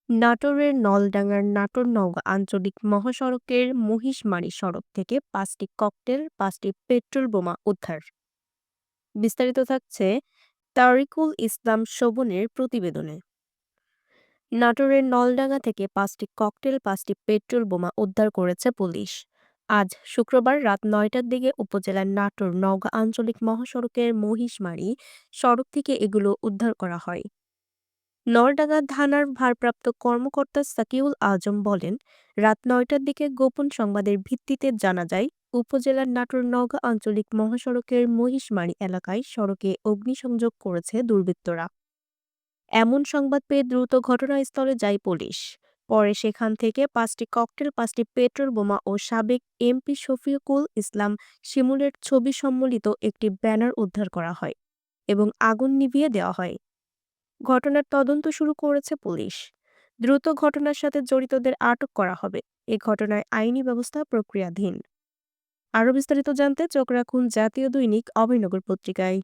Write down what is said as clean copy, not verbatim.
নাটোরের নলডাঙ্গার নাটোর-নওগাঁ আঞ্চলিক মহাসড়কের মহিষমারী সড়ক থেকে ৫টি ককটেল, ৫টি পেট্রল বোমা উদ্ধার। বিস্তারিত থাকছে তারিকুল ইসলাম শোভনের প্রতিবেদনে। নাটোরের নলডাঙ্গা থেকে ৫টি ককটেল, ৫টি পেট্রল বোমা উদ্ধার করেছে পুলিশ। আজ শুক্রবার রাত ৯টার দিকে উপজেলার নাটোর-নওগাঁ আঞ্চলিক মহাসড়কের মহিষমারী সড়ক থেকে এগুলো উদ্ধার করা হয়। নলডাঙ্গা থানার ভারপ্রাপ্ত কর্মকর্তা সাকিউল আজম বলেন, রাত ৯টার দিকে গোপন সংবাদের ভিত্তিতে জানা যায় উপজেলার নাটোর-নওগাঁ আঞ্চলিক মহাসড়কের মহিষমারী এলাকায় সড়কে অগ্নিসংযোগ করেছে দুর্বৃত্তরা। এমন সংবাদ পেয়ে দ্রুত ঘটনাস্থলে যায় পুলিশ। পরে সেখান থেকে ৫টি ককটেল, ৫টি পেট্রল বোমা ও সাবেক এমপি শফিকুল ইসলাম শিমুলের ছবি সম্বলিত একটি ব্যানার উদ্ধার করা হয় এবং আগুন নিভিয়ে দেওয়া হয়। ঘটনার তদন্ত শুরু করেছে পুলিশ। দ্রুত ঘটনার সাথে জড়িতদের আটক করা হবে। এ ঘটনায় আইনি ব্যবস্থা প্রক্রিয়াধীন। আরও বিস্তারিত জানতে চোখ রাখুন জাতীয় দৈনিক অভয়নগর পত্রিকায়।